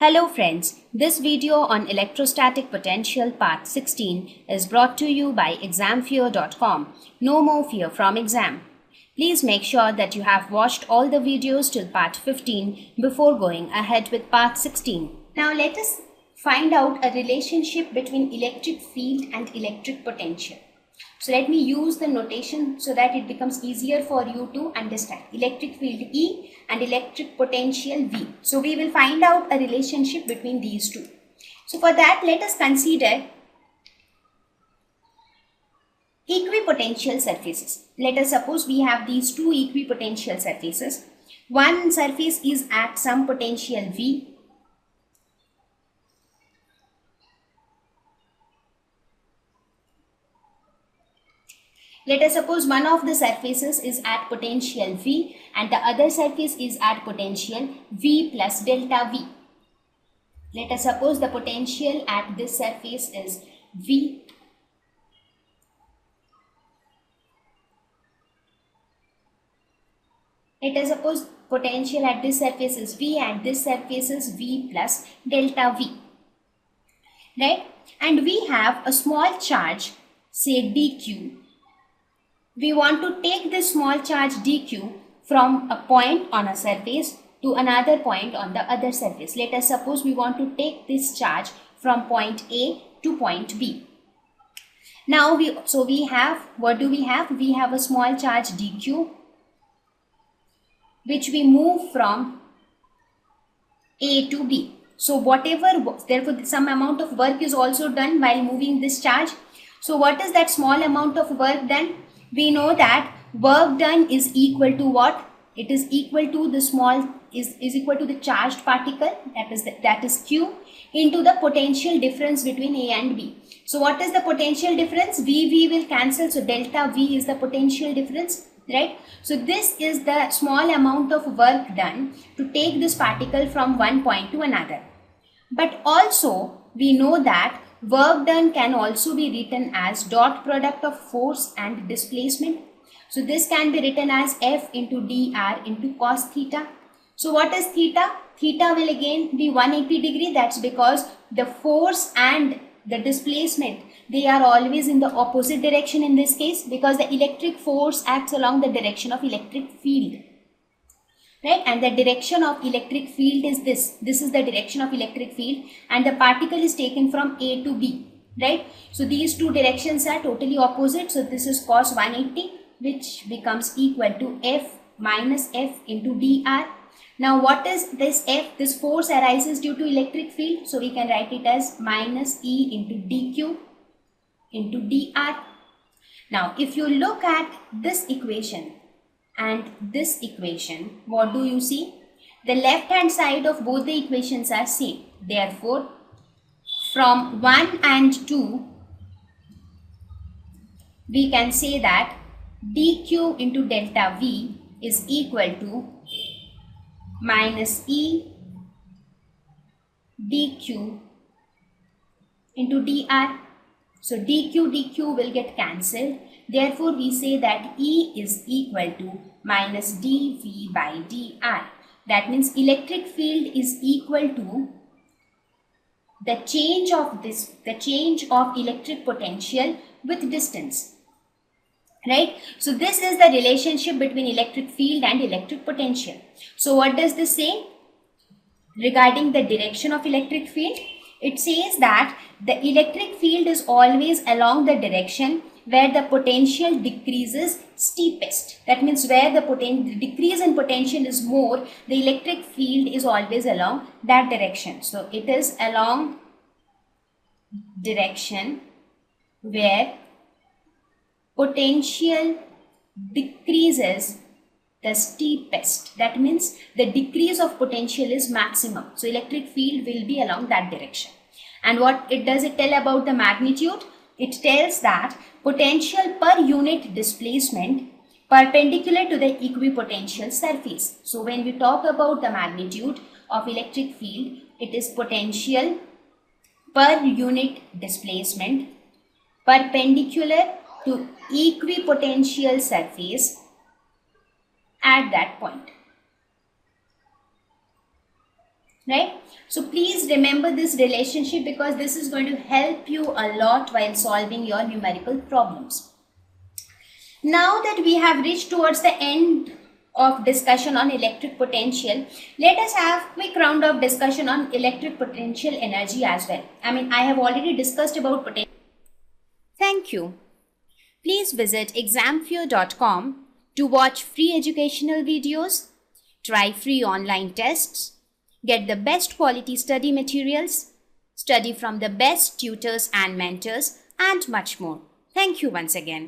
Hello friends, this video on electrostatic potential part 16 is brought to you by examfear.com. No more fear from exam. Please make sure that you have watched all the videos till part 15 before going ahead with part 16. Now let us find out a relationship between electric field and electric potential. So let me use the notation so that it becomes easier for you to understand. Electric field E and electric potential V. So we will find out a relationship between these two. So for that, let us consider equipotential surfaces. Let us suppose we have these two equipotential surfaces. One surface is at some potential V. Let us suppose one of the surfaces is at potential V and the other surface is at potential V plus delta V. Let us suppose the potential at this surface is V. Let us suppose potential at this surface is V and this surface is V plus delta V. Right? And we have a small charge, say dq. We want to take this small charge dq from a point on a surface to another point on the other surface. Let us suppose we want to take this charge from point A to point B. Now we have a small charge dq which we move from A to B. So therefore some amount of work is also done while moving this charge. So what is that small amount of work done? We know that work done is equal to what? It is equal to the is equal to the charged particle, that is Q, into the potential difference between A and B. So what is the potential difference? V will cancel, so delta V is the potential difference, right? So this is the small amount of work done to take this particle from one point to another. But also we know that work done can also be written as dot product of force and displacement. So this can be written as F into dr into cos theta. So what is theta? Theta will again be 180 degree. That's because the force and the displacement, they are always in the opposite direction in this case, because the electric force acts along the direction of electric field. Right, and the direction of electric field is this is the direction of electric field, and the particle is taken from A to B, right? So these two directions are totally opposite, so this is cos 180, which becomes equal to F minus F into dr. Now what is this F? This force arises due to electric field, so we can write it as minus E into dq into dr. Now if you look at this equation and this equation, what do you see? The left hand side of both the equations are same. Therefore, from 1 and 2, we can say that dq into delta V is equal to minus E dq into dr. So dq will get cancelled. Therefore, we say that E is equal to minus dV by dr. That means electric field is equal to the change of electric potential with distance. Right? So this is the relationship between electric field and electric potential. So what does this say regarding the direction of electric field? It says that the electric field is always along the direction where the potential decreases steepest. That means where the decrease in potential is more, the electric field is always along that direction. So it is along direction where potential decreases the steepest. That means the decrease of potential is maximum. So electric field will be along that direction. And what it does it tell about the magnitude? It tells that potential per unit displacement perpendicular to the equipotential surface. So when we talk about the magnitude of electric field, it is potential per unit displacement perpendicular to equipotential surface at that point. right? So please remember this relationship because this is going to help you a lot while solving your numerical problems. Now that we have reached towards the end of discussion on electric potential, let us have quick round of discussion on electric potential energy as well. I have already discussed about potential. Thank you. Please visit examfear.com to watch free educational videos, try free online tests, get the best quality study materials, study from the best tutors and mentors, and much more. Thank you once again.